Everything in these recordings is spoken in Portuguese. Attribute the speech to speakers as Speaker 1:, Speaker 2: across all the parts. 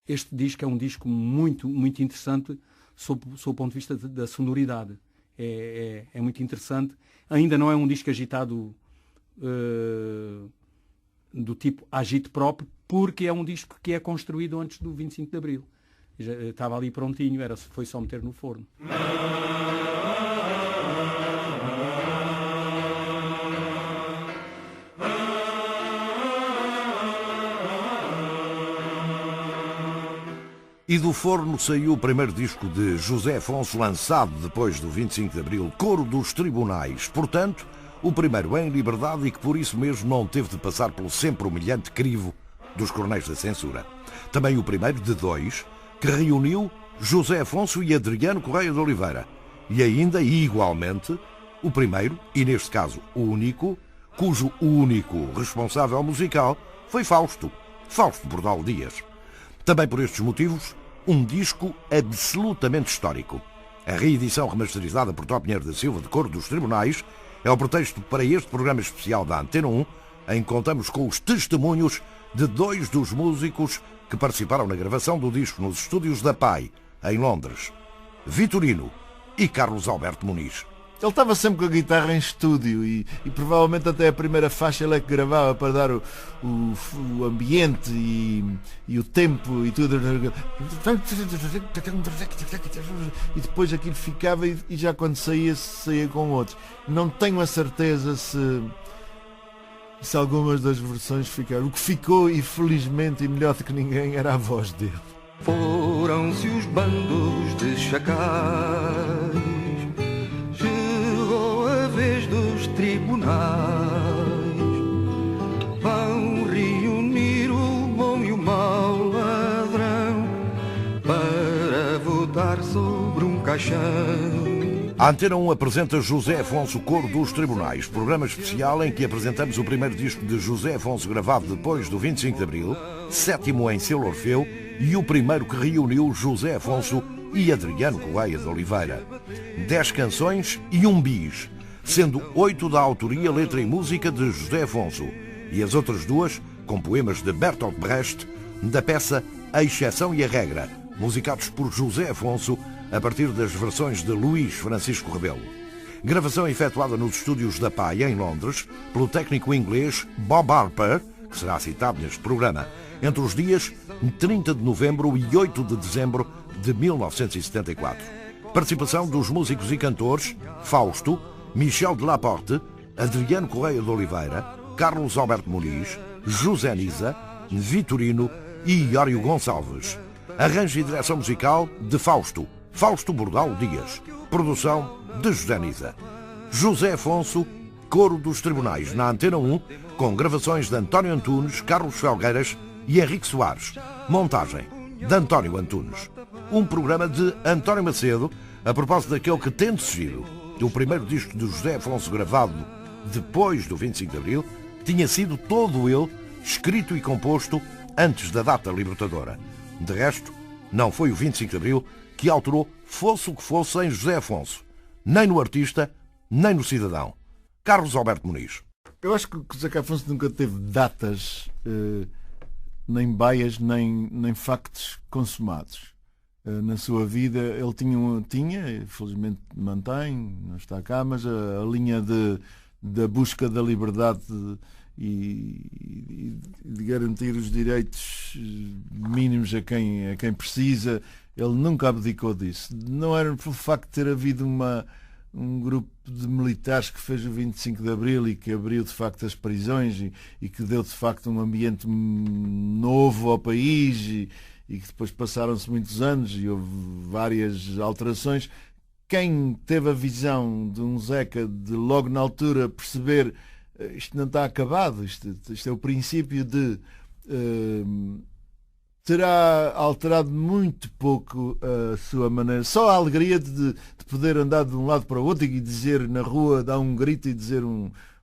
Speaker 1: Este disco é um disco muito, muito interessante sob o ponto de vista da sonoridade. É muito interessante. Ainda não é um disco agitado do tipo agite próprio, porque é um disco que é construído antes do 25 de Abril. Já estava ali prontinho, foi só meter no forno.
Speaker 2: E do forno saiu o primeiro disco de José Afonso, lançado depois do 25 de Abril, Coro dos Tribunais. Portanto, o primeiro em liberdade e que por isso mesmo não teve de passar pelo sempre humilhante crivo dos coronéis da censura. Também o primeiro de dois, que reuniu José Afonso e Adriano Correia de Oliveira. E ainda, igualmente, o primeiro, e neste caso o único, cujo único responsável musical foi Fausto Bordal Dias. Também por estes motivos, um disco absolutamente histórico. A reedição remasterizada por Tó Pinheiro da Silva de Coro dos Tribunais é o pretexto para este programa especial da Antena 1, em que contamos com os testemunhos de dois dos músicos que participaram na gravação do disco nos estúdios da PAI, em Londres, Vitorino e Carlos Alberto Muniz.
Speaker 3: Ele estava sempre com a guitarra em estúdio e provavelmente até a primeira faixa ele é que gravava para dar o ambiente e o tempo e tudo. E depois aquilo ficava e já quando saía com outros. Não tenho a certeza se algumas das versões ficaram. O que ficou, e felizmente e melhor do que ninguém, era a voz dele.
Speaker 4: Foram-se os bandos de chacais, chegou a vez dos tribunais, vão reunir o bom e o mau ladrão para votar sobre um caixão.
Speaker 2: A Antena 1 apresenta José Afonso, Coro dos Tribunais, programa especial em que apresentamos o primeiro disco de José Afonso gravado depois do 25 de Abril, sétimo em selo Orfeu e o primeiro que reuniu José Afonso e Adriano Correia de Oliveira. 10 canções e um bis, sendo 8 da autoria, letra e música de José Afonso e as outras 2 com poemas de Bertolt Brecht, da peça A Exceção e a Regra, musicados por José Afonso a partir das versões de Luís Francisco Rebelo. Gravação efetuada nos estúdios da PAI, em Londres, pelo técnico inglês Bob Harper, que será citado neste programa, entre os dias 30 de novembro e 8 de dezembro de 1974. Participação dos músicos e cantores Fausto, Michel de Laporte, Adriano Correia de Oliveira, Carlos Alberto Muniz, José Nisa, Vitorino e Iório Gonçalves. Arranjo e direção musical de Fausto Bordal Dias. Produção de José Nisa. José Afonso, Coro dos Tribunais, na Antena 1, com gravações de António Antunes, Carlos Felgueiras e Henrique Soares. Montagem de António Antunes. Um programa de António Macedo, a propósito daquele que, tendo sido o primeiro disco de José Afonso gravado depois do 25 de Abril, tinha sido todo ele escrito e composto antes da data libertadora. De resto, não foi o 25 de Abril que alterou, fosse o que fosse, em José Afonso, nem no artista, nem no cidadão. Carlos Alberto Muniz.
Speaker 3: Eu acho que o José Afonso nunca teve datas, nem baias, nem factos consumados. Na sua vida ele tinha, felizmente mantém, não está cá, mas a linha da busca da liberdade e de garantir os direitos mínimos a quem precisa, ele nunca abdicou disso. Não era pelo facto de ter havido um grupo de militares que fez o 25 de Abril e que abriu de facto as prisões e que deu de facto um ambiente novo ao país e que depois passaram-se muitos anos e houve várias alterações. Quem teve a visão de um Zeca de logo na altura perceber isto não está acabado, isto é o princípio de... terá alterado muito pouco a sua maneira. Só a alegria de poder andar de um lado para o outro e dizer na rua, dar um grito e dizer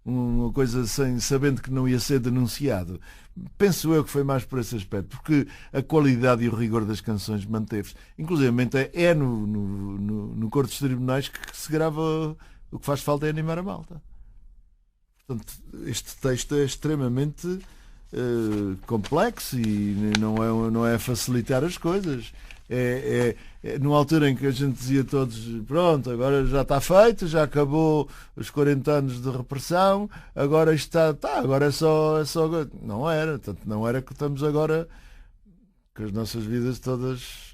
Speaker 3: uma coisa sabendo que não ia ser denunciado. Penso eu que foi mais por esse aspecto, porque a qualidade e o rigor das canções manteve-se. Inclusive é no Coro dos Tribunais que se grava O que faz falta é animar a malta. Portanto, este texto é extremamente complexo e não é facilitar as coisas. Numa altura em que a gente dizia todos, pronto, agora já está feito, já acabou os 40 anos de repressão, agora está, agora é só. Não era, tanto não era que estamos agora com as nossas vidas todas,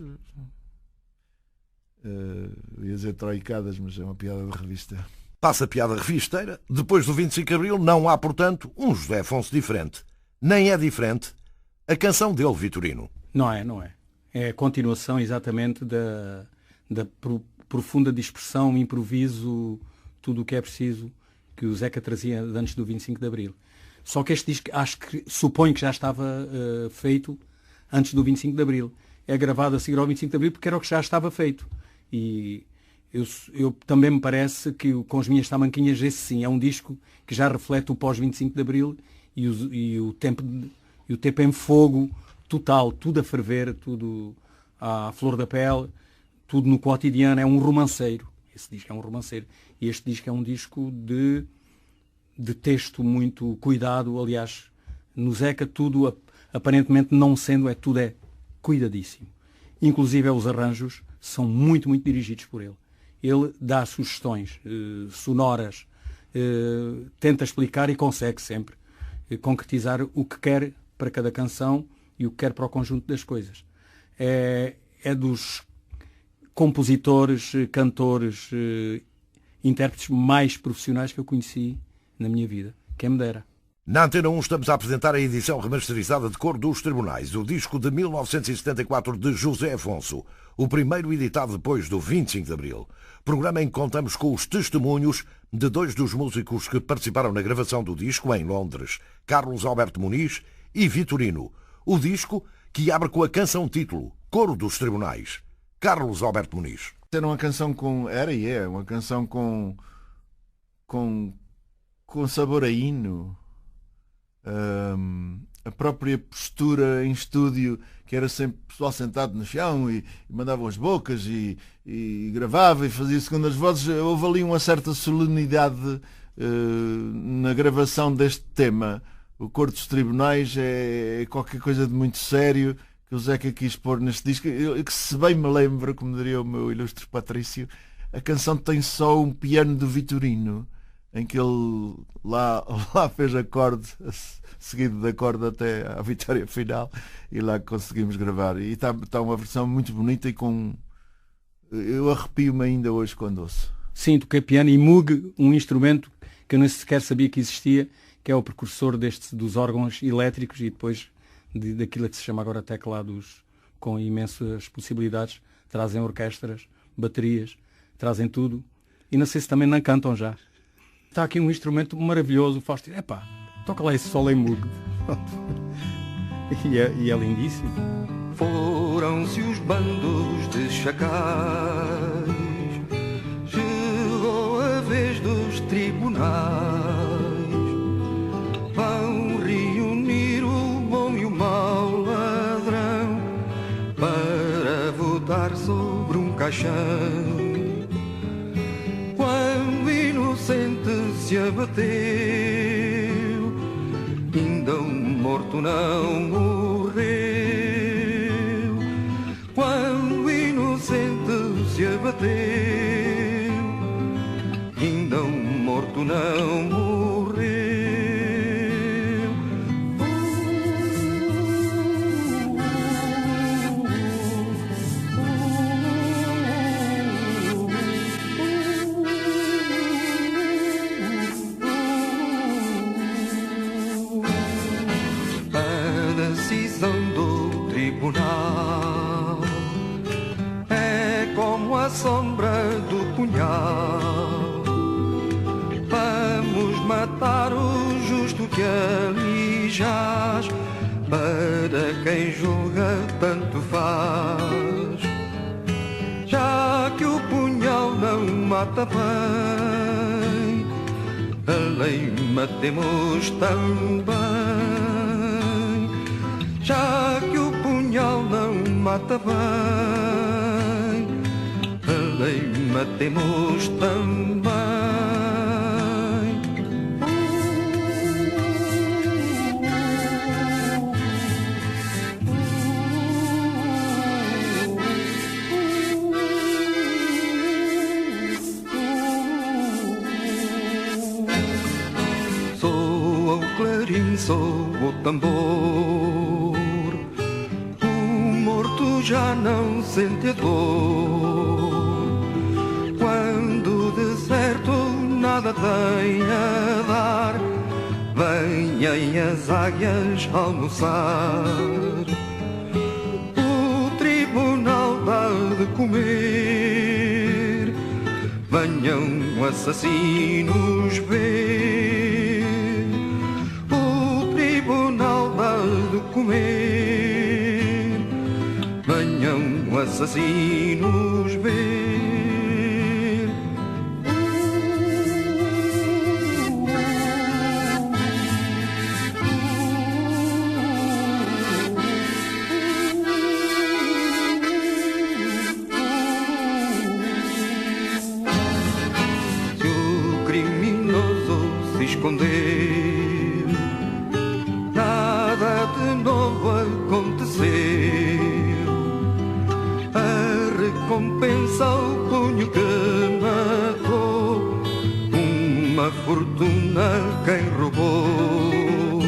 Speaker 3: ia dizer troicadas, mas é uma piada de revista.
Speaker 2: Passa a piada revisteira. Depois do 25 de Abril não há, portanto, um José Afonso diferente. Nem é diferente a canção dele, Vitorino.
Speaker 1: Não é. É a continuação exatamente da profunda dispersão, improviso, tudo o que é preciso que o Zeca trazia antes do 25 de Abril. Só que este disco, suponho que já estava feito antes do 25 de Abril. É gravado a seguir ao 25 de Abril porque era o que já estava feito. E eu também me parece que com as minhas tamanquinhas, esse sim, é um disco que já reflete o pós-25 de Abril e o tempo em fogo total, tudo a ferver, tudo à flor da pele, tudo no cotidiano. É um romanceiro. Esse disco é um romanceiro. E este disco é um disco de texto muito cuidado. Aliás, no Zeca tudo, aparentemente não sendo, tudo é cuidadíssimo. Inclusive os arranjos são muito, muito dirigidos por ele. Ele dá sugestões sonoras, tenta explicar e consegue sempre concretizar o que quer para cada canção e o que quer para o conjunto das coisas. É dos compositores, cantores, intérpretes mais profissionais que eu conheci na minha vida. Quem me dera.
Speaker 2: Na Antena 1 estamos a apresentar a edição remasterizada de Cor dos Tribunais, o disco de 1974 de José Afonso, o primeiro editado depois do 25 de Abril. Programa em que contamos com os testemunhos de dois dos músicos que participaram na gravação do disco em Londres, Carlos Alberto Muniz e Vitorino. O disco que abre com a canção título, Coro dos Tribunais. Carlos Alberto Muniz.
Speaker 3: Era uma canção uma canção com sabor a hino. A própria postura em estúdio, que era sempre pessoal sentado no chão e mandavam as bocas e gravava e fazia segundas vozes. Houve ali uma certa solenidade na gravação deste tema. O Coro dos Tribunais é qualquer coisa de muito sério que o Zeca quis pôr neste disco, que se bem me lembro, como diria o meu ilustre Patrício, a canção tem só um piano do Vitorino, em que ele lá fez acorde, seguido de acorde até à vitória final, e lá conseguimos gravar. E está uma versão muito bonita e eu arrepio-me ainda hoje quando ouço.
Speaker 1: Sim, toquei piano e Moog, um instrumento que eu nem sequer sabia que existia, que é o precursor dos órgãos elétricos e depois daquilo que se chama agora teclados com imensas possibilidades. Trazem orquestras, baterias, trazem tudo. E não sei se também não cantam já. Está aqui um instrumento maravilhoso, o Fausto. Toca lá esse solo em Moog. e é lindíssimo.
Speaker 4: Foram-se os bandos de chacais, chegou a vez dos tribunais. Vão reunir o bom e o mau ladrão para votar sobre um caixão. Quando o inocente se abateu, ainda um morto não morreu. Quando o inocente se abateu, ainda um morto não morreu. Do tribunal é como a sombra do punhal. Vamos matar o justo que ali jaz, para quem julga tanto faz. Já que o punhal não mata bem, a lei matemos também. Já que o punhal não mata bem, a lei matemos também. nem soa o tambor. O morto já não sente a dor. Quando o deserto nada tem a dar, venham as águias almoçar. O tribunal dá de comer, venham assassinos ver. O tribunal dá de comer, venham assassinos ver. Esconder, nada de novo aconteceu. A recompensa ao punho que matou, uma fortuna quem roubou.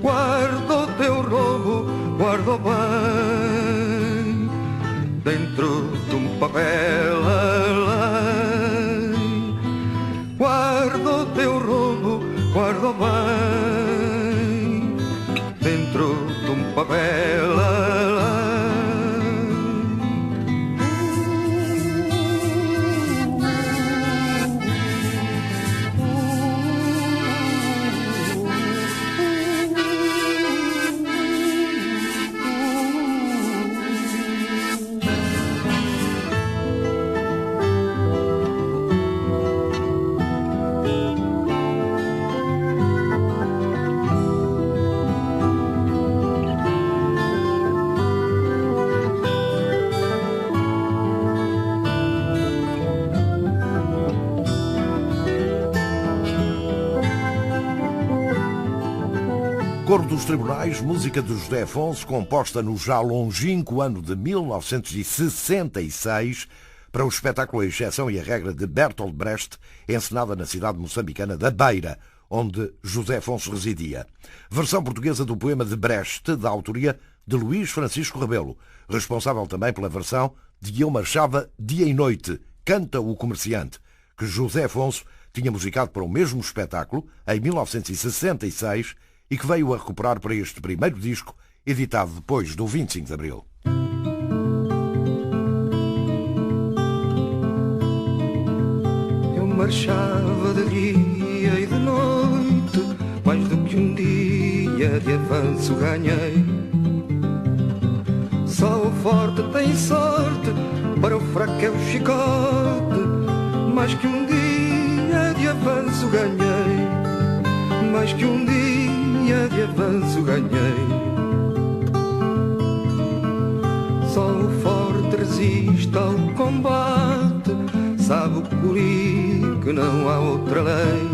Speaker 4: Guarda o teu roubo, guarda bem, dentro de um papel a lei. Guarda o teu roubo, guarda bem, dentro de um papel a lei.
Speaker 2: Coro dos Tribunais, música de José Afonso, composta no já longínquo ano de 1966, para o espetáculo A Exceção e a Regra de Bertolt Brecht, encenada na cidade moçambicana da Beira, onde José Afonso residia. Versão portuguesa do poema de Brecht, da autoria de Luís Francisco Rebelo, responsável também pela versão de Eu Marchava Dia e Noite, Canta o Comerciante, que José Afonso tinha musicado para o mesmo espetáculo, em 1966, e que veio a recuperar para este primeiro disco, editado depois do 25 de Abril.
Speaker 4: Eu marchava de dia e de noite, mais do que um dia de avanço ganhei. Só o forte tem sorte, para o fraco é o chicote, mais que um dia de avanço ganhei, mais que um dia de avanço ganhei. Só o forte resiste ao combate, sabe o curi que não há outra lei.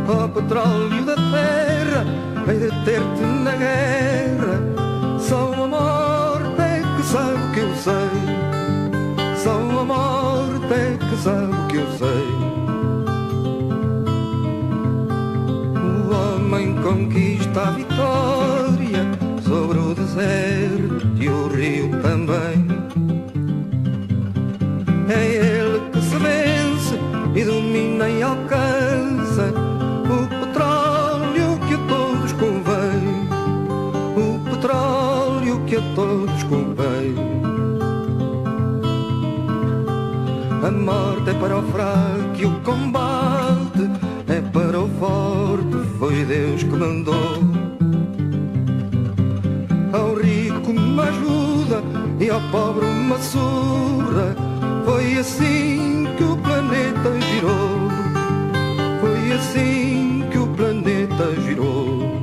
Speaker 4: Ó petróleo da terra, hei de ter-te na guerra, só a morte é que sabe o que eu sei, só a morte é que sabe o que eu sei. Conquista a vitória sobre o deserto e o rio também. É ele que se vence e domina e alcança o petróleo que a todos convém, o petróleo que a todos convém. A morte é para o fraco e o combate é para o forte, foi Deus que mandou. Ao rico uma ajuda e ao pobre uma surra, foi assim que o planeta girou, foi assim que o planeta girou.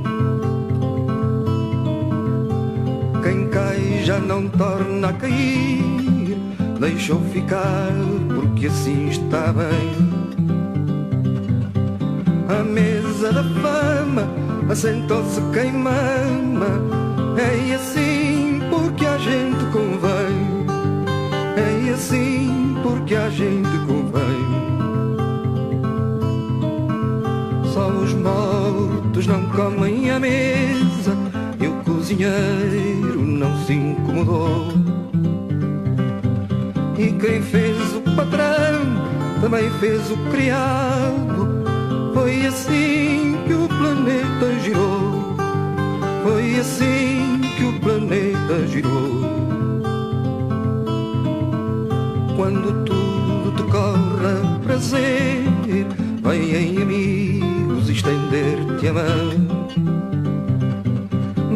Speaker 4: Quem cai já não torna a cair, deixou ficar porque assim está bem. A mesa da fama assentou-se quem mama, é assim porque a gente convém, é assim porque a gente convém. Só os mortos cozinheiro não se incomodou. E quem fez o patrão também fez o criado. Foi assim que o planeta girou. Foi assim que o planeta girou. Quando tudo te corre a prazer, vêm amigos estender-te a mão.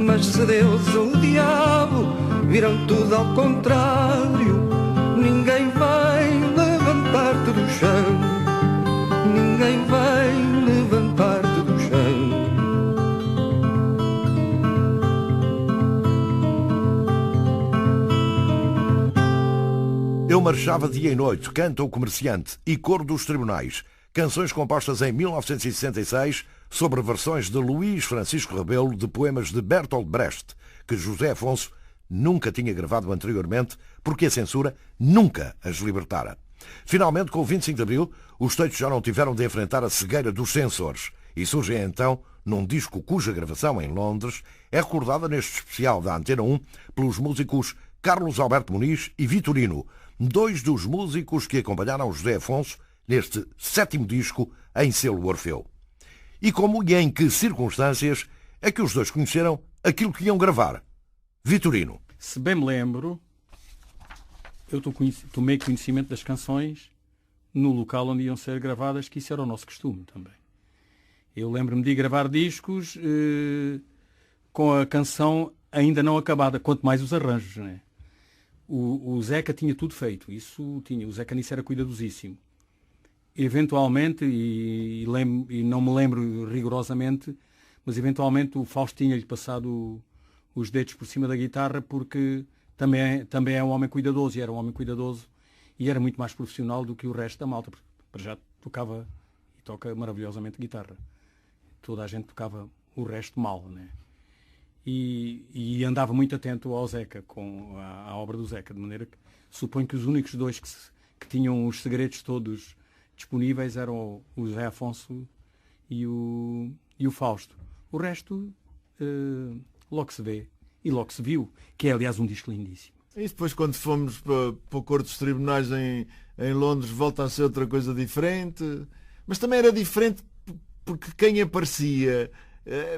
Speaker 4: Mas se Deus ou o diabo viram tudo ao contrário, ninguém vai levantar-te do chão. Ninguém vai levantar-te do chão.
Speaker 2: Eu marchava dia e noite, canta o comerciante e coro dos tribunais. Canções compostas em 1966 sobre versões de Luís Francisco Rebelo de poemas de Bertolt Brecht, que José Afonso nunca tinha gravado anteriormente, porque a censura nunca as libertara. Finalmente, com o 25 de Abril, os textos já não tiveram de enfrentar a cegueira dos censores e surgem então num disco cuja gravação em Londres é recordada neste especial da Antena 1 pelos músicos Carlos Alberto Muniz e Vitorino, dois dos músicos que acompanharam José Afonso neste 7º disco em selo Orfeu. E como e em que circunstâncias é que os dois conheceram aquilo que iam gravar? Vitorino.
Speaker 1: Se bem me lembro, eu tomei conhecimento das canções no local onde iam ser gravadas, que isso era o nosso costume também. Eu lembro-me de gravar discos com a canção ainda não acabada, quanto mais os arranjos, não é? O Zeca tinha tudo feito, isso tinha. O Zeca nisso era cuidadosíssimo. Eventualmente, e não me lembro rigorosamente, mas eventualmente o Fausto tinha-lhe passado os dedos por cima da guitarra, porque também é um homem cuidadoso, e era um homem cuidadoso e era muito mais profissional do que o resto da malta, porque para já tocava e toca maravilhosamente guitarra. Toda a gente tocava o resto mal, né? E andava muito atento ao Zeca, à obra do Zeca, de maneira que suponho que os únicos dois que tinham os segredos todos disponíveis eram o José Afonso e o Fausto. O resto logo se vê e logo se viu, que é aliás um disco lindíssimo.
Speaker 3: E depois quando fomos para o Corte dos Tribunais em Londres volta a ser outra coisa diferente, mas também era diferente porque quem aparecia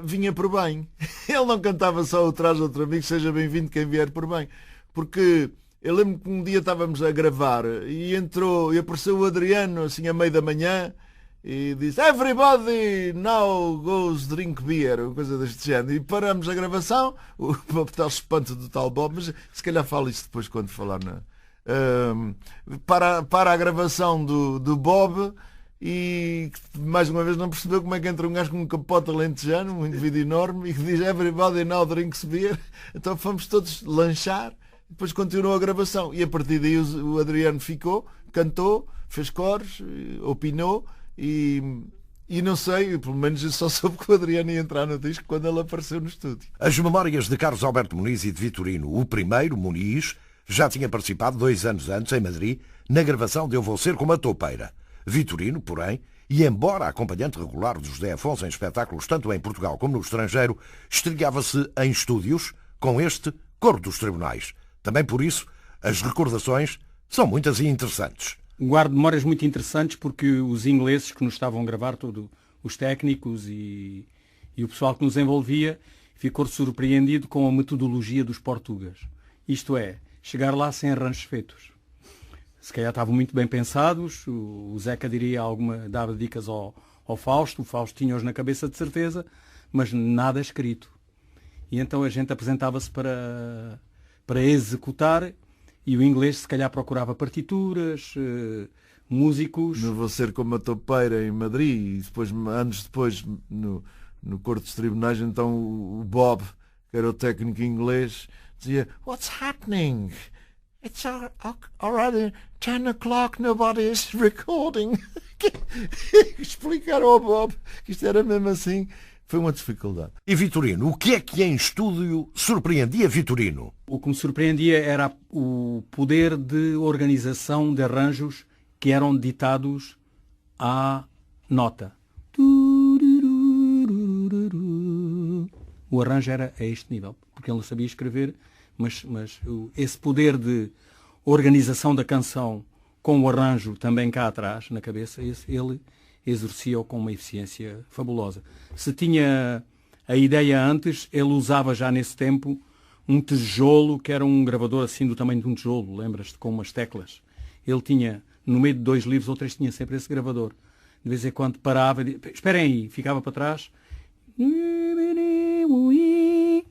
Speaker 3: vinha por bem. Ele não cantava só o Traz Outro Amigo, seja bem-vindo quem vier por bem. Porque eu lembro que um dia estávamos a gravar e apareceu o Adriano assim a meio da manhã e disse "Everybody now goes drink beer", uma coisa deste género. E paramos a gravação, o tal espanto do tal Bob, mas se calhar falo isso depois quando falar para a gravação do Bob. E mais uma vez não percebeu como é que entra um gajo com um capote alentejano, um indivíduo enorme, e que diz "Everybody now drinks beer". Então fomos todos lanchar, depois continuou a gravação. E a partir daí o Adriano ficou, cantou, fez coros, opinou, e não sei, pelo menos eu só soube que o Adriano ia entrar no disco quando ele apareceu no estúdio.
Speaker 2: As memórias de Carlos Alberto Muniz e de Vitorino, o primeiro, Muniz, já tinha participado 2 anos antes, em Madrid, na gravação de Eu Vou Ser Como a Toupeira. Vitorino, porém, e embora acompanhante regular de José Afonso em espetáculos tanto em Portugal como no estrangeiro, estreava-se em estúdios com este Coro dos Tribunais. Também por isso, as recordações são muitas e interessantes.
Speaker 1: Guardo memórias muito interessantes porque os ingleses que nos estavam a gravar, todos os técnicos e o pessoal que nos envolvia, ficou surpreendido com a metodologia dos portugueses. Isto é, chegar lá sem arranjos feitos. Se calhar estavam muito bem pensados, o Zeca dava dicas ao Fausto, o Fausto tinha-os na cabeça de certeza, mas nada escrito. E então a gente apresentava-se para executar, e o inglês se calhar procurava partituras, músicos.
Speaker 3: Não Vou Ser Como a Toupeira em Madrid, e depois, anos depois no Corte dos Tribunais, então o Bob, que era o técnico inglês, dizia "What's happening? It's already 10 o'clock, nobody is recording." Explicaram ao Bob que isto era mesmo assim. Foi uma dificuldade.
Speaker 2: E Vitorino, o que é que em estúdio surpreendia Vitorino?
Speaker 1: O que me surpreendia era o poder de organização de arranjos que eram ditados à nota. o arranjo era a este nível, porque ele não sabia escrever, mas esse poder de organização da canção com o arranjo também cá atrás, na cabeça, ele exercia-o com uma eficiência fabulosa. Se tinha a ideia antes, ele usava já nesse tempo um tijolo, que era um gravador assim do tamanho de um tijolo, lembras-te, com umas teclas. Ele tinha, no meio de 2 livros ou 3, tinha sempre esse gravador. De vez em quando parava, esperem aí, ficava para trás,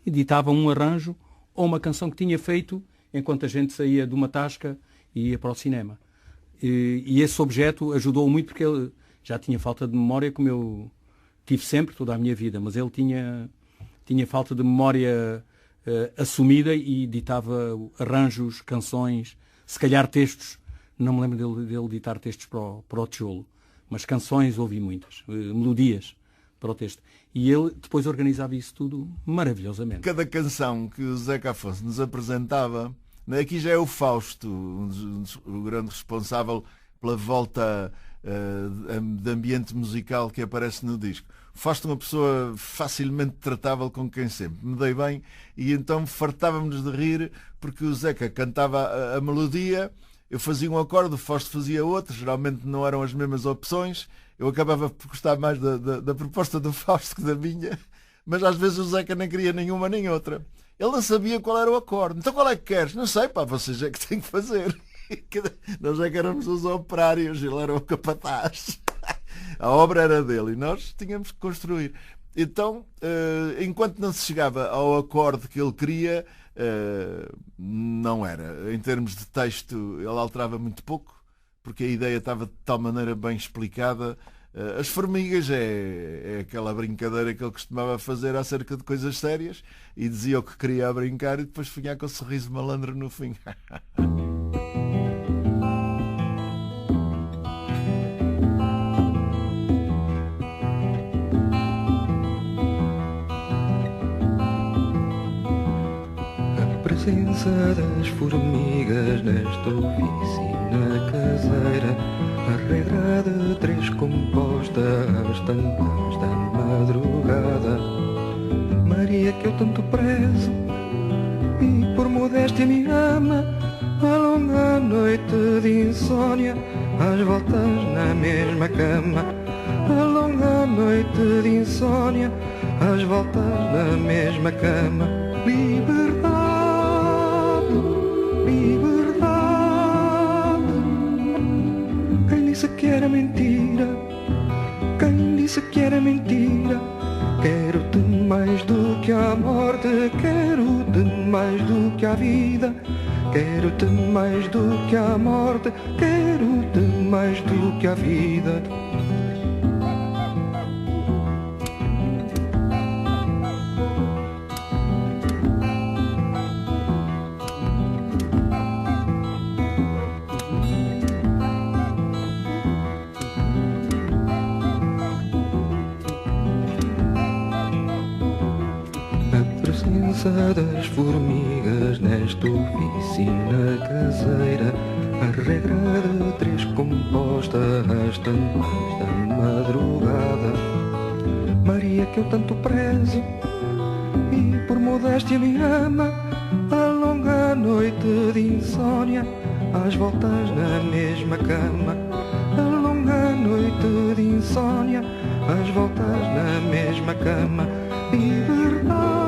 Speaker 1: editava um arranjo ou uma canção que tinha feito enquanto a gente saía de uma tasca e ia para o cinema. E esse objeto ajudou muito, porque ele já tinha falta de memória, como eu tive sempre, toda a minha vida, mas ele tinha falta de memória assumida e editava arranjos, canções, se calhar textos. Não me lembro dele editar textos para o tijolo, mas canções ouvi muitas, melodias para o texto. E ele depois organizava isso tudo maravilhosamente.
Speaker 3: Cada canção que o Zeca Afonso nos apresentava, aqui já é o Fausto, o grande responsável pela volta de ambiente musical que aparece no disco. Fausto, uma pessoa facilmente tratável, com quem sempre me dei bem, e então fartávamos de rir, porque o Zeca cantava a melodia, eu fazia um acorde, o Fausto fazia outro, geralmente não eram as mesmas opções, eu acabava por gostar mais da proposta do Fausto que da minha, mas às vezes o Zeca nem queria nenhuma nem outra. Ele não sabia qual era o acorde. Então qual é que queres? Não sei, pá, vocês é que têm que fazer. Nós é que éramos os operários, ele era o capataz. A obra era dele e nós tínhamos que construir. Então, enquanto não se chegava ao acorde que ele queria, não era. Em termos de texto, ele alterava muito pouco, porque a ideia estava de tal maneira bem explicada. As formigas é aquela brincadeira que ele costumava fazer acerca de coisas sérias, e dizia o que queria brincar e depois vinha com o sorriso malandro no fim.
Speaker 4: A presença das formigas nesta oficina caseira, a regra de 3 composta às tantas da madrugada. Maria, que eu tanto prezo e por modéstia me ama, a longa noite de insônia, às voltas na mesma cama. A longa noite de insônia, às voltas na mesma cama. Liberdade, liberdade. Quem disse que era mentira? Quem disse que era mentira? Quero-te mais do que a morte, quero-te mais do que a vida. Quero-te mais do que a morte, quero-te mais do que a vida. Das formigas nesta oficina caseira, a regra de 3 composta às tantas da madrugada. Maria, que eu tanto prezo e por modéstia me ama, a longa noite de insônia, às voltas na mesma cama. A longa noite de insônia, às voltas na mesma cama. Liberdade,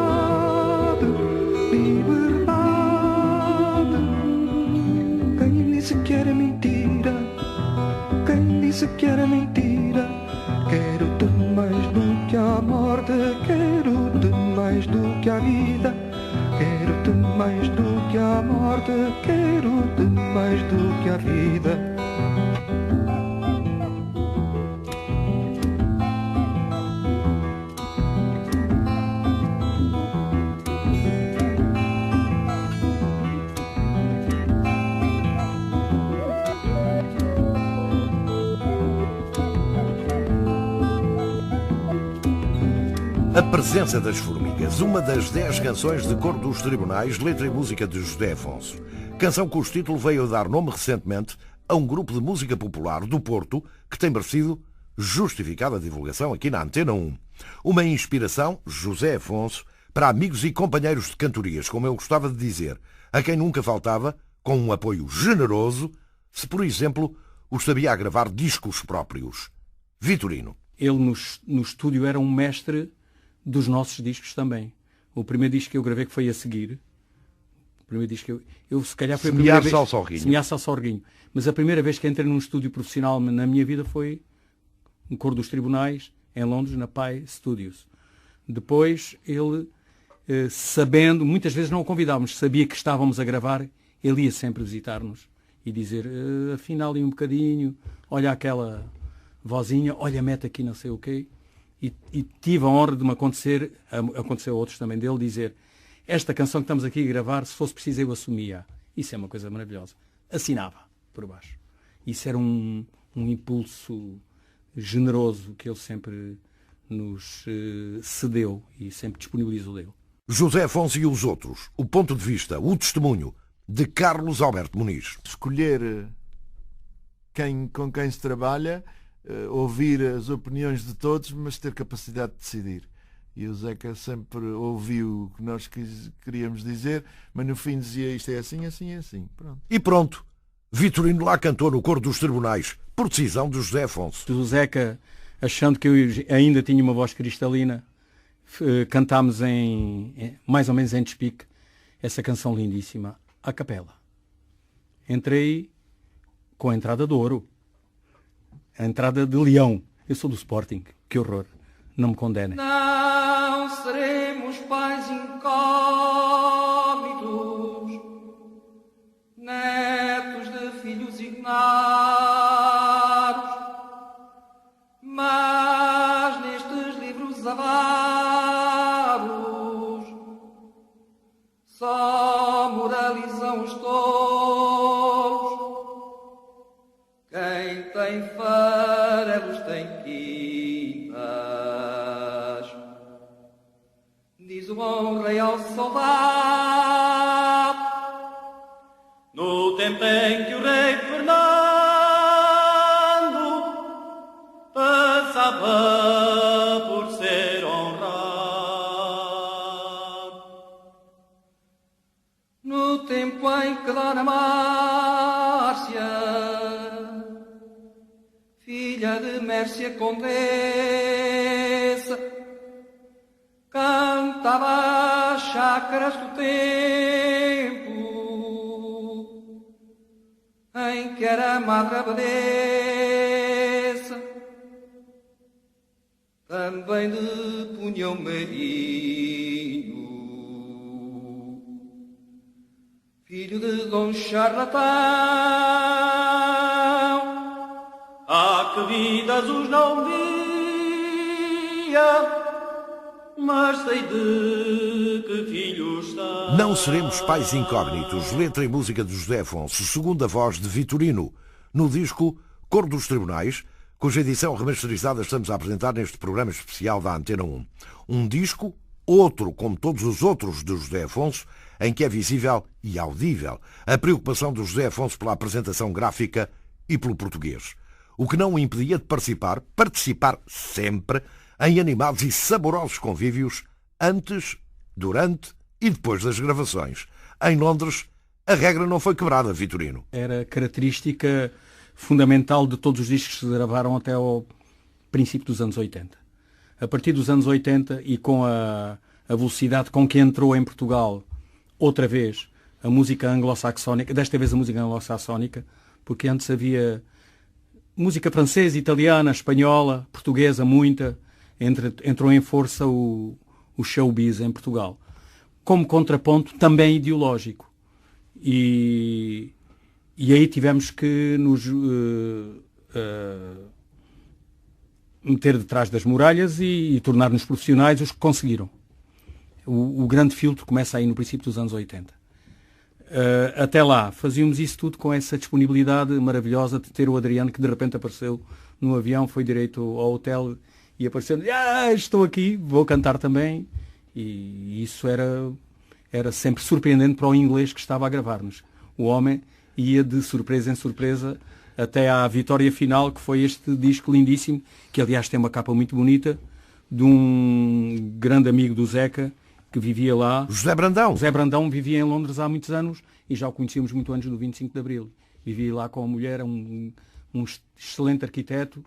Speaker 4: liberdade. Quem disse que era mentira? Quem disse que era mentira? Quero-te mais do que a morte, quero-te mais do que a vida. Quero-te mais do que a morte, quero-te mais do que a vida.
Speaker 2: A Presença das Formigas, uma das 10 canções de cor dos tribunais, letra e música de José Afonso. Canção cujo título veio a dar nome recentemente a um grupo de música popular do Porto que tem merecido justificada divulgação aqui na Antena 1. Uma inspiração, José Afonso, para amigos e companheiros de cantorias, como eu gostava de dizer, a quem nunca faltava, com um apoio generoso, se, por exemplo, os sabia a gravar discos próprios. Vitorino.
Speaker 1: Ele no estúdio era um mestre dos nossos discos também. O primeiro disco que eu gravei, que foi a seguir, o primeiro disco eu se calhar foi a primeira vez... Semear Salsa ao Reguinho. Mas a primeira vez que entrei num estúdio profissional na minha vida foi no Coro dos Tribunais, em Londres, na Pi Studios. Depois ele, sabendo, muitas vezes não o convidávamos, sabia que estávamos a gravar, ele ia sempre visitar-nos e dizer, afinal ali um bocadinho, olha aquela vozinha, olha, mete aqui não sei o quê. E tive a honra de me aconteceu a outros também dele, dizer, esta canção que estamos aqui a gravar, se fosse preciso eu assumia. Isso é uma coisa maravilhosa. Assinava por baixo. Isso era um impulso generoso que ele sempre nos cedeu e sempre disponibilizou dele.
Speaker 2: José Afonso e os outros. O ponto de vista, o testemunho de Carlos Alberto Muniz.
Speaker 3: Escolher com quem se trabalha, ouvir as opiniões de todos, mas ter capacidade de decidir. E o Zeca sempre ouviu o que nós queríamos dizer, mas no fim dizia isto é assim, assim, é assim. Pronto.
Speaker 2: E pronto. Vitorino lá cantou no Coro dos Tribunais, por decisão de José Afonso.
Speaker 1: O Zeca, achando que eu ainda tinha uma voz cristalina, cantámos mais ou menos em despique essa canção lindíssima, a capela. Entrei com a entrada de ouro, a entrada de leão. Eu sou do Sporting, que horror, não me condenem.
Speaker 4: Não seremos pais incógnitos, netos de filhos ignaros, mas nestes livros avaros só moralizam os touros. Quem tem farelos tem quintas, diz o bom rei ao soldado. No tempo em que o rei Fernando passava por ser honrado, no tempo em que Dona Márcia, filha de Mércia Condessa, cantava as chácaras do tempo em que era madre abadesa, também de punhão marinho, filho de Dom Charlatão. Há que vidas os não via, mas sei de que filhos são.
Speaker 2: Não seremos pais incógnitos, letra e música de José Afonso, segunda voz de Vitorino, no disco Coro dos Tribunais, cuja edição remasterizada estamos a apresentar neste programa especial da Antena 1. Um disco, outro como todos os outros de José Afonso, em que é visível e audível a preocupação do José Afonso pela apresentação gráfica e pelo português. O que não o impedia de participar sempre em animados e saborosos convívios antes, durante e depois das gravações. Em Londres, a regra não foi quebrada, Vitorino.
Speaker 1: Era característica fundamental de todos os discos que se gravaram até ao princípio dos anos 80. A partir dos anos 80 e com a velocidade com que entrou em Portugal, outra vez, a música anglo-saxónica, desta vez a música anglo-saxónica, porque antes havia música francesa, italiana, espanhola, portuguesa, muita. Entrou em força o showbiz em Portugal. Como contraponto também ideológico. E aí tivemos que nos meter detrás das muralhas e tornar-nos profissionais, os que conseguiram. O grande filtro começa aí no princípio dos anos 80. Até lá, fazíamos isso tudo com essa disponibilidade maravilhosa de ter o Adriano, que de repente apareceu no avião, foi direito ao hotel e apareceu, estou aqui, vou cantar também. E isso era sempre surpreendente para o inglês que estava a gravar-nos. O homem ia de surpresa em surpresa até à vitória final, que foi este disco lindíssimo, que aliás tem uma capa muito bonita, de um grande amigo do Zeca, que vivia lá.
Speaker 2: José Brandão.
Speaker 1: José Brandão vivia em Londres há muitos anos e já o conhecíamos muito antes do 25 de Abril. Vivia lá com a mulher, um excelente arquiteto.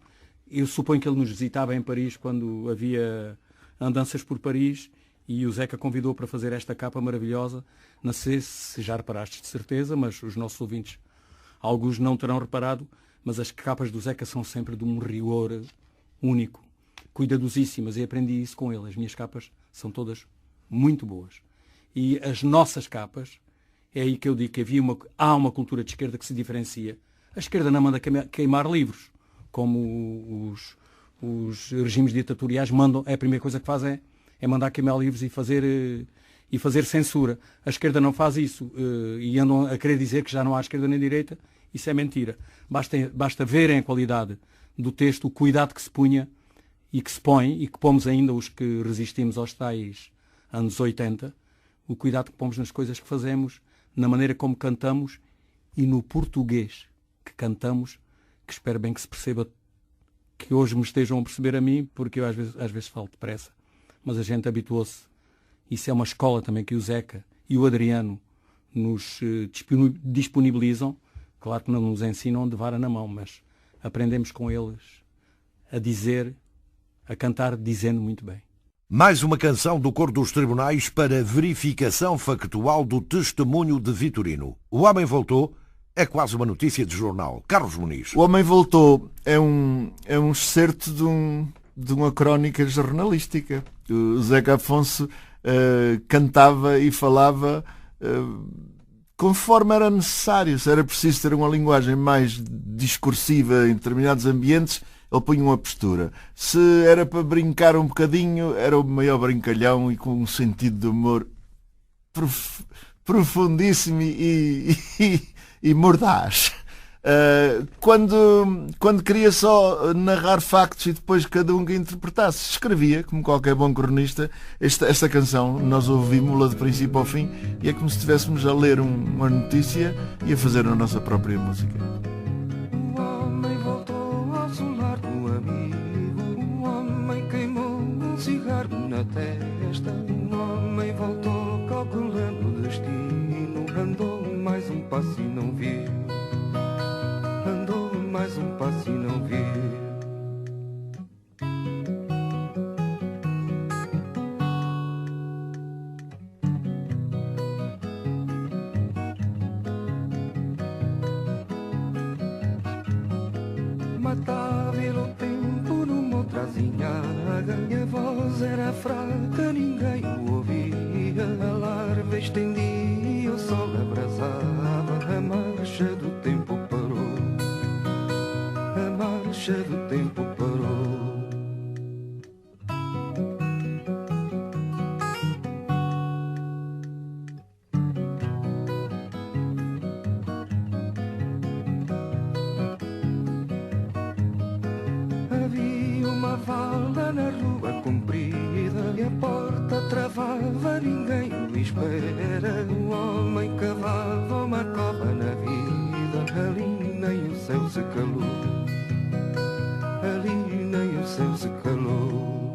Speaker 1: Eu suponho que ele nos visitava em Paris quando havia andanças por Paris e o Zeca convidou para fazer esta capa maravilhosa. Não sei se já reparaste de certeza, mas os nossos ouvintes, alguns não terão reparado, mas as capas do Zeca são sempre de um rigor único, cuidadosíssimas, e aprendi isso com ele. As minhas capas são todas muito boas. E as nossas capas, é aí que eu digo que há uma cultura de esquerda que se diferencia. A esquerda não manda queimar livros, como os regimes ditatoriais mandam. A primeira coisa que faz é mandar queimar livros e fazer censura. A esquerda não faz isso e andam a querer dizer que já não há esquerda nem direita. Isso é mentira. Basta verem a qualidade do texto, o cuidado que se punha e que se põe, e que pomos ainda os que resistimos aos tais anos 80, o cuidado que pomos nas coisas que fazemos, na maneira como cantamos e no português que cantamos, que espero bem que se perceba, que hoje me estejam a perceber a mim, porque eu às vezes falo depressa, mas a gente habituou-se. Isso é uma escola também que o Zeca e o Adriano nos disponibilizam. Claro que não nos ensinam de vara na mão, mas aprendemos com eles a dizer, a cantar dizendo muito bem.
Speaker 2: Mais uma canção do Coro dos Tribunais para verificação factual do testemunho de Vitorino. O homem voltou, é quase uma notícia de jornal. Carlos Muniz.
Speaker 3: O homem voltou é um excerto de uma crónica jornalística. O Zeca Afonso cantava e falava conforme era necessário. Se era preciso ter uma linguagem mais discursiva em determinados ambientes, ele punha uma postura. Se era para brincar um bocadinho, era o maior brincalhão e com um sentido de humor profundíssimo e mordaz. Quando queria só narrar factos e depois cada um que interpretasse, escrevia, como qualquer bom cronista. Esta canção nós ouvimos-la de princípio ao fim e é como se estivéssemos a ler uma notícia e a fazer a nossa própria música.
Speaker 4: O homem voltou ao solar do amigo, o homem queimou um cigarro na testa, o homem voltou calculando o destino, andou mais um passo e não viu. Andou mais um passo e não viu. Matava ele o tempo numa outrazinhaga, e a voz era fraca, ninguém o ouvia. A larva estendia, o sol abrasava, a marcha do tempo parou. A marcha do tempo parou. Havia uma vala na rua comprida e a porta travava, ninguém o espera. O homem cavava uma cova na vida, ali nem o céu se calou. Ali nem o céu se calou.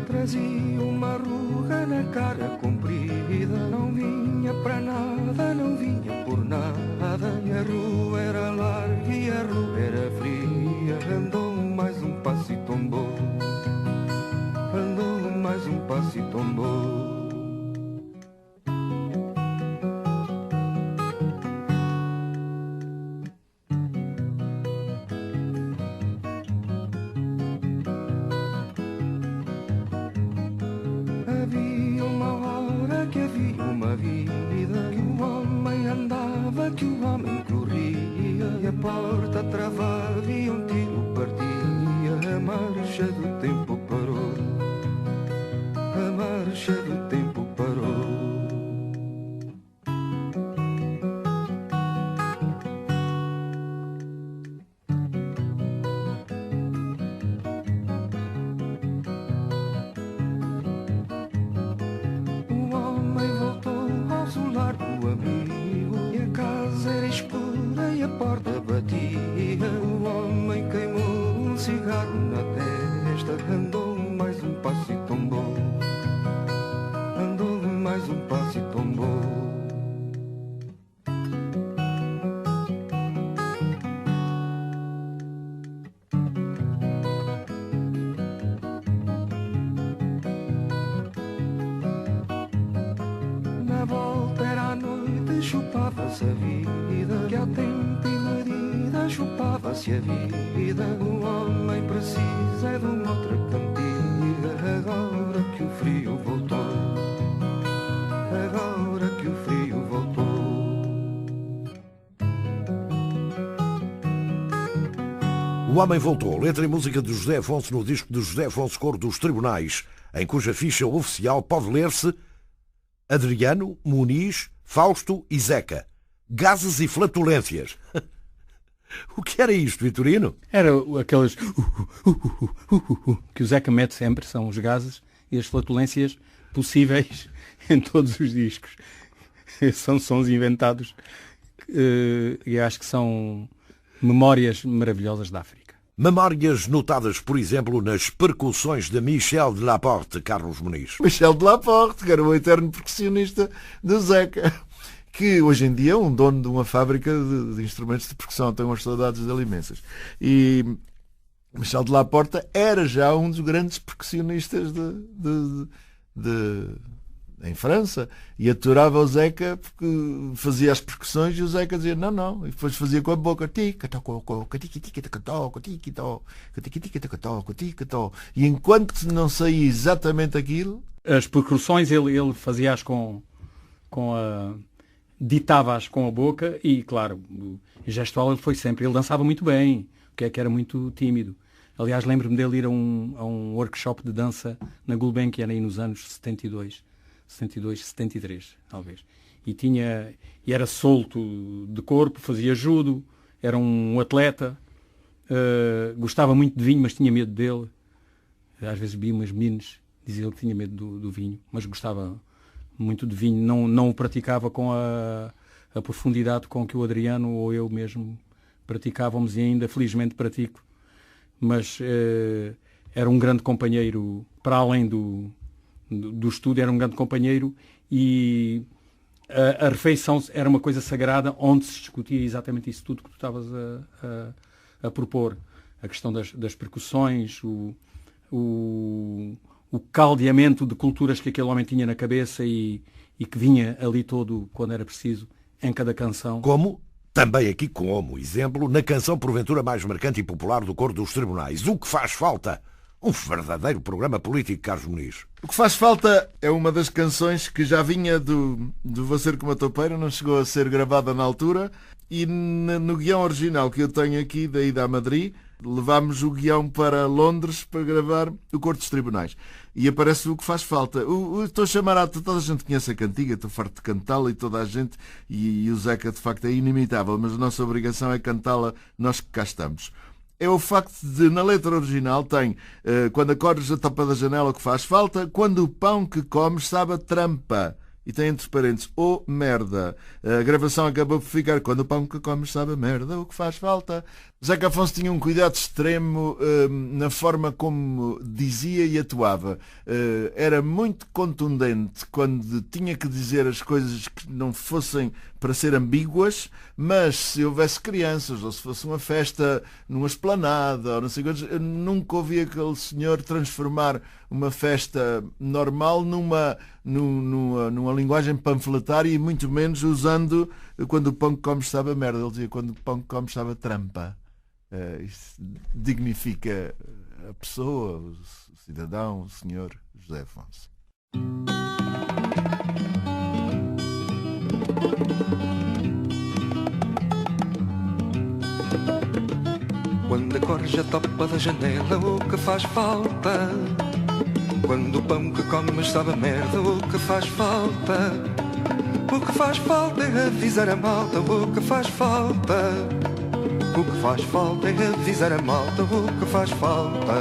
Speaker 4: Trazia uma ruga na cara comprida, não vinha para nada, não vinha por nada. E a rua era larga e a rua era fria, andou mais um passo e tombou. Andou mais um passo e tombou. Havia uma hora que havia uma vida, que o homem andava, que o homem corria, e a porta travava e um tiro partia. A marcha do tempo parou. A marcha do tempo parou. O homem voltou ao andar na testa, andou mais um passo e tombou. Andou mais um passo e tombou. Na volta era a noite, chupava-se a vida, que há tempo e medida chupava-se a vida. O homem precisa é de uma outra cantiga, agora que o frio voltou. Agora que o frio voltou.
Speaker 2: O Homem Voltou, letra e música de José Afonso no disco de José Afonso Coro dos Tribunais, em cuja ficha oficial pode ler-se Adriano, Muniz, Fausto e Zeca. Gases e flatulências. O que era isto, Vitorino?
Speaker 1: Era aqueles que o Zeca mete sempre, são os gases e as flatulências possíveis em todos os discos. São sons inventados e acho que são memórias maravilhosas da África.
Speaker 2: Memórias notadas, por exemplo, nas percussões de Michel de Laporte, Carlos Muniz.
Speaker 3: Michel de Laporte, que era o eterno percussionista do Zeca, que hoje em dia é um dono de uma fábrica de instrumentos de percussão. Tenho umas saudades dele imensas. E Michel de Laporte era já um dos grandes percussionistas em França, e aturava o Zeca porque fazia as percussões e o Zeca dizia não, e depois fazia com a boca e enquanto não saía exatamente aquilo,
Speaker 1: as percussões ele fazia-as ditava-as com a boca e, claro, o gestual ele foi sempre. Ele dançava muito bem, o que era muito tímido. Aliás, lembro-me dele ir a um workshop de dança na Gulbenkian aí nos anos 72, 73, talvez. E era solto de corpo, fazia judo, era um atleta, gostava muito de vinho, mas tinha medo dele. Às vezes via umas meninas, dizia ele que tinha medo do vinho, mas gostava muito de vinho. Não o praticava com a profundidade com que o Adriano ou eu mesmo praticávamos, e ainda felizmente pratico. Mas era um grande companheiro, para além do estudo, era um grande companheiro, e a refeição era uma coisa sagrada onde se discutia exatamente isso tudo que tu estavas a propor. A questão das percussões, o caldeamento de culturas que aquele homem tinha na cabeça e que vinha ali todo, quando era preciso, em cada canção.
Speaker 2: Como, também aqui como exemplo, na canção porventura mais marcante e popular do Coro dos Tribunais, O que faz falta? Um verdadeiro programa político, Carlos Muniz.
Speaker 3: O que faz falta é uma das canções que já vinha do Vou Ser Como a Topeira, não chegou a ser gravada na altura, e no guião original que eu tenho aqui, da ida a Madrid, levámos o guião para Londres para gravar o Coro dos Tribunais. E aparece O que faz falta. Estou a chamar toda a gente conhece a cantiga, estou farto de cantá-la, e toda a gente, e o Zeca de facto é inimitável, mas a nossa obrigação é cantá-la nós que cá estamos. É o facto de, na letra original, tem quando acordes a topa da janela o que faz falta, quando o pão que comes sabe a trampa. E tem entre parênteses, oh merda. A gravação acabou por ficar, quando o pão que comes sabe a merda, o que faz falta. Zeca Afonso tinha um cuidado extremo na forma como dizia e atuava. Era muito contundente quando tinha que dizer as coisas que não fossem para ser ambíguas, mas se houvesse crianças, ou se fosse uma festa numa esplanada, ou não sei quantos, eu nunca ouvi aquele senhor transformar uma festa normal numa linguagem panfletária, e muito menos usando quando o pão que comes sabe a merda. Ele dizia quando o pão que comes sabe a trampa. Isso dignifica a pessoa, o cidadão, o senhor José Afonso.
Speaker 4: Quando acordes a topa da janela, o que faz falta? Quando o pão que comes sabe a merda, o que faz falta? O que faz falta é avisar a malta, o que faz falta? O que faz falta é avisar a malta, o que faz falta?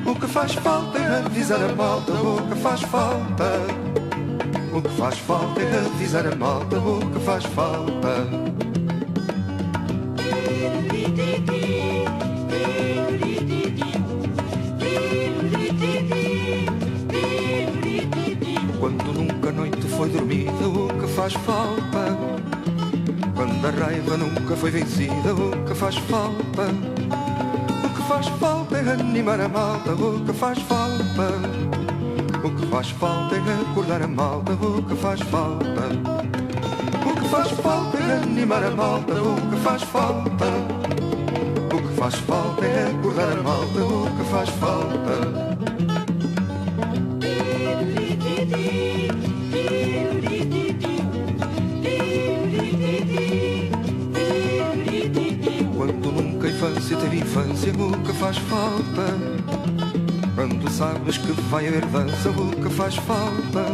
Speaker 4: O que faz falta é avisar a malta, o que faz falta? O que faz falta é avisar a malta, o que faz falta? faz falta. Quando a raiva nunca foi vencida, o que faz falta? O que faz falta é animar a malta, o que faz falta? O que faz falta é acordar a malta, o que faz falta? O que faz falta é animar a malta, o que faz falta? O que faz falta é acordar a malta, o que faz falta? Quando nunca a infância teve infância, o que faz falta? Quando sabes que vai haver dança, o que faz falta?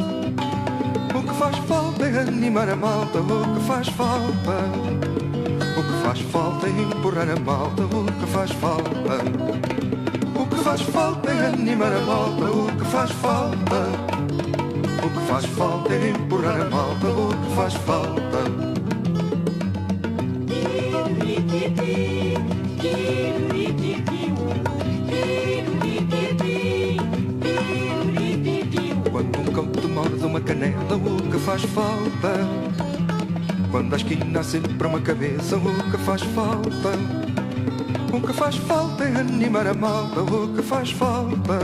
Speaker 4: O que faz falta é animar a malta, o que faz falta? O que faz falta é empurrar a malta, o que faz falta? O que faz falta é animar a malta, o que faz falta? O que faz falta é empurrar a malta, o que faz falta? Quando um cão te morde uma canela, o que faz falta? Quando a esquina sempre uma cabeça, o que faz falta? O que faz falta é animar a malta, o que faz falta?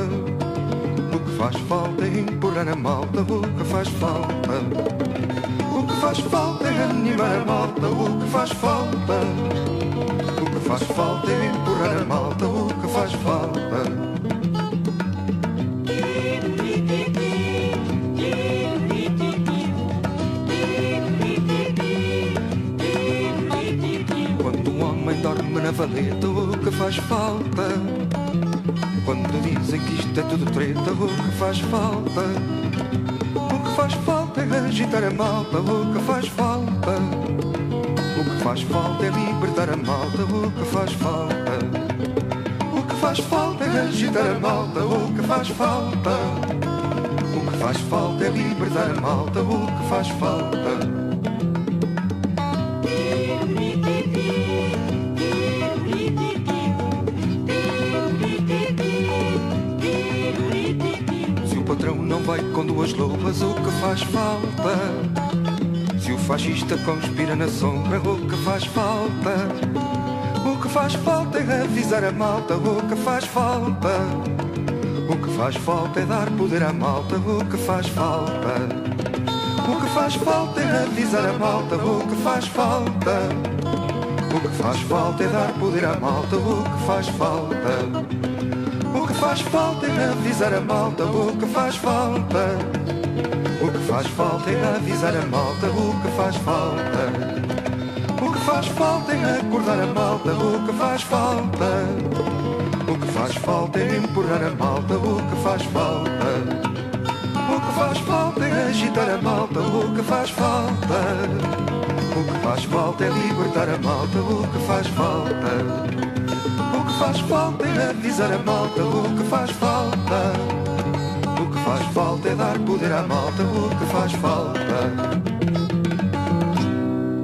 Speaker 4: O que faz falta é empurrar a malta, o que faz falta? O que faz falta é animar a malta, o que faz falta? O que faz falta é empurrar a malta, o que faz falta? Na valeta, o que faz falta? Quando dizem que isto é tudo treta, o que faz falta? O que faz falta é agitar a malta, o que faz falta? O que faz falta é libertar a malta, o que faz falta? O que faz falta é agitar a malta, o que faz falta? O que faz falta é libertar a malta, o que faz falta? Vai com duas luvas, o que faz falta? Se o fascista conspira na sombra, o que faz falta? O que faz falta é avisar a malta, o que faz falta? O que faz falta é dar poder à malta, o que faz falta? O que faz falta é avisar a malta, o que faz falta? O que faz falta é dar poder à malta, o que faz falta? O que faz falta é avisar a malta, o que faz falta? O que faz falta é avisar a malta, o que faz falta? O que faz falta é acordar a malta, o que faz falta? O que faz falta é empurrar a malta, o que faz falta? O que faz falta é agitar a malta, o que faz falta? O que faz falta é libertar a malta, o que faz falta? O que faz falta é avisar a malta, o que faz falta? O que faz falta é dar poder à malta, o que faz falta?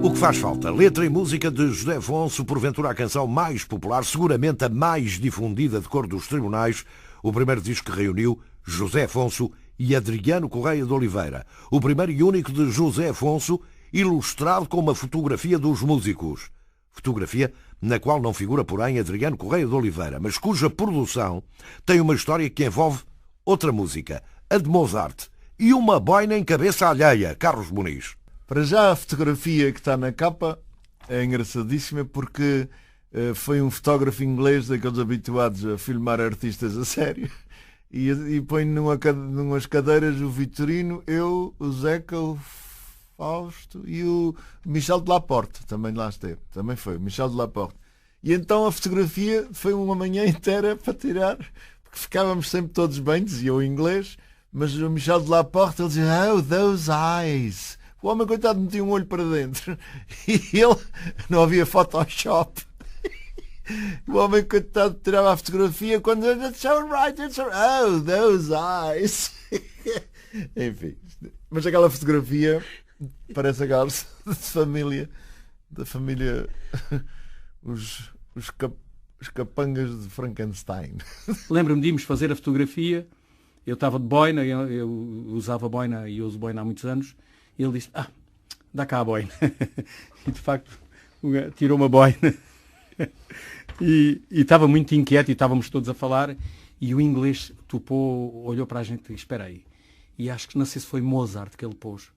Speaker 2: O que faz falta? Letra e música de José Afonso, porventura a canção mais popular, seguramente a mais difundida de Cor dos Tribunais, o primeiro disco que reuniu José Afonso e Adriano Correia de Oliveira. O primeiro e único de José Afonso, ilustrado com uma fotografia dos músicos. Fotografia na qual não figura, porém, Adriano Correia de Oliveira, mas cuja produção tem uma história que envolve outra música, a de Mozart, e uma boina em cabeça alheia, Carlos Muniz.
Speaker 3: Para já a fotografia que está na capa é engraçadíssima porque foi um fotógrafo inglês daqueles habituados a filmar artistas a sério e põe numas cadeiras o Vitorino, eu, o Zeca, o Fausto e o Michel de Laporte, também lá esteve, também foi, o Michel de Laporte. E então a fotografia foi uma manhã inteira para tirar, porque ficávamos sempre todos bem, dizia o inglês, mas o Michel de Laporte, ele dizia, oh, those eyes. O homem, coitado, metia um olho para dentro. E ele, não havia Photoshop. O homem, coitado, tirava a fotografia quando it's alright, it's alright. Oh, those eyes. Enfim, mas aquela fotografia parece aquela de família, da família os capangas de Frankenstein.
Speaker 1: Lembro-me de irmos fazer a fotografia, eu estava de boina, eu usava boina e uso boina há muitos anos, e ele disse, dá cá a boina. E de facto tirou uma boina. E estava muito inquieto e estávamos todos a falar e o inglês topou, olhou para a gente e espera aí. E acho que não sei se foi Mozart que ele pôs.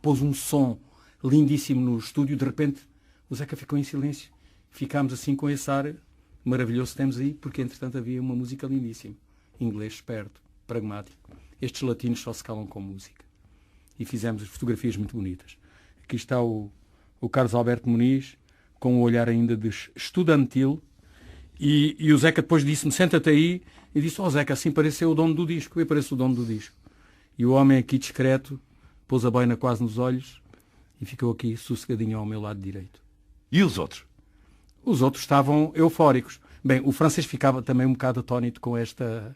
Speaker 1: Pôs um som lindíssimo no estúdio, de repente o Zeca ficou em silêncio. Ficámos assim com esse ar maravilhoso que temos aí, porque entretanto havia uma música lindíssima. Inglês esperto, pragmático. Estes latinos só se calam com música. E fizemos fotografias muito bonitas. Aqui está o Carlos Alberto Muniz, com um olhar ainda de estudantil, e o Zeca depois disse-me, senta-te aí, e disse, Zeca, assim pareceu o dono do disco. Eu pareço o dono do disco. E o homem aqui discreto, pôs a boina quase nos olhos, e ficou aqui sossegadinho ao meu lado direito.
Speaker 2: E os outros?
Speaker 1: Os outros estavam eufóricos. Bem, o francês ficava também um bocado atónito com esta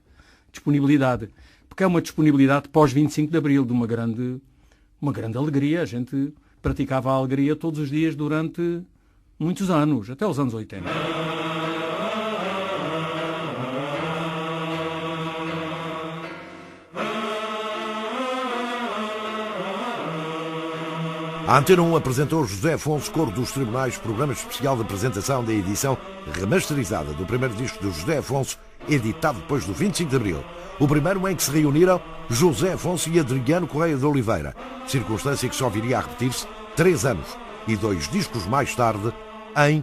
Speaker 1: disponibilidade, porque é uma disponibilidade pós-25 de Abril, de uma grande alegria. A gente praticava a alegria todos os dias durante muitos anos, até os anos 80.
Speaker 2: A Antena 1 apresentou José Afonso, Coro dos Tribunais, programa especial de apresentação da edição remasterizada do primeiro disco de José Afonso, editado depois do 25 de Abril. O primeiro em que se reuniram José Afonso e Adriano Correia de Oliveira, circunstância que só viria a repetir-se 3 anos e 2 discos mais tarde em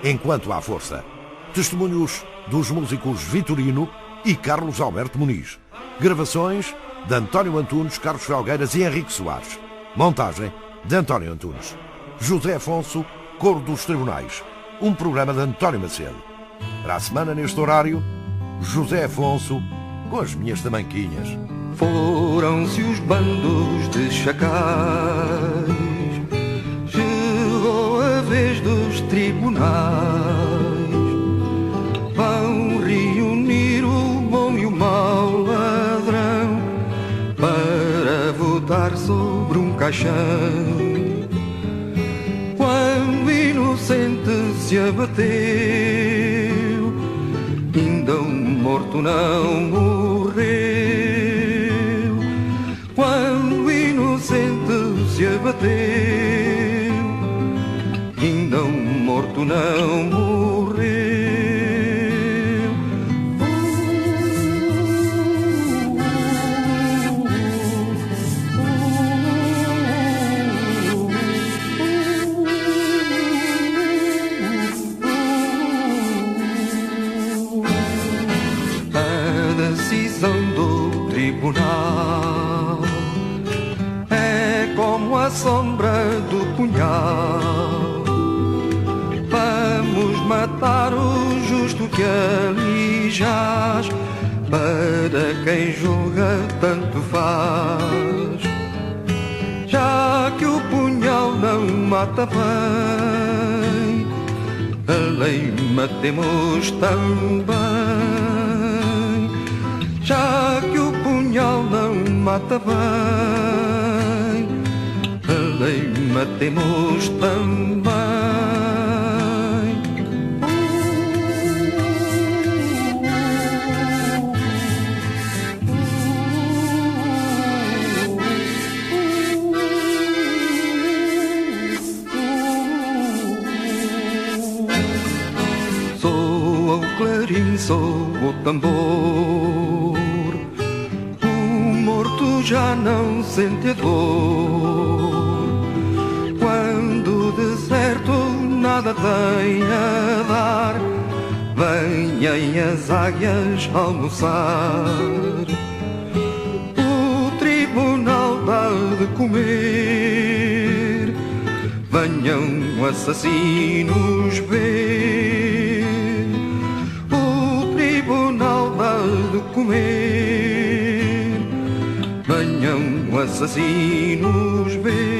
Speaker 2: Enquanto Há Força. Testemunhos dos músicos Vitorino e Carlos Alberto Muniz. Gravações de António Antunes, Carlos Felgueiras e Henrique Soares. Montagem de António Antunes. José Afonso, Coro dos Tribunais. Um programa de António Macedo. Para a semana, neste horário, José Afonso com as minhas tamanquinhas.
Speaker 4: Foram-se os bandos de chacais, chegou a vez dos tribunais. Vão reunir o bom e o mau ladrão para votar sobre um caixão. Quando o inocente se abateu, ainda um morto não morreu. Quando o inocente se abateu, ainda um morto não morreu. Do tribunal é como a sombra do punhal. Vamos matar o justo que ali jaz, para quem julga tanto faz. Já que o punhal não mata bem, a lei matemos também. Já que o punhal não mata bem, a lei matemos também. Soa o clarim, soa o tambor, já não sente a dor. Quando o deserto nada tem a dar, venham as águias almoçar. O tribunal dá de comer, venham assassinos ver. O tribunal dá de comer, venham assassinos ver.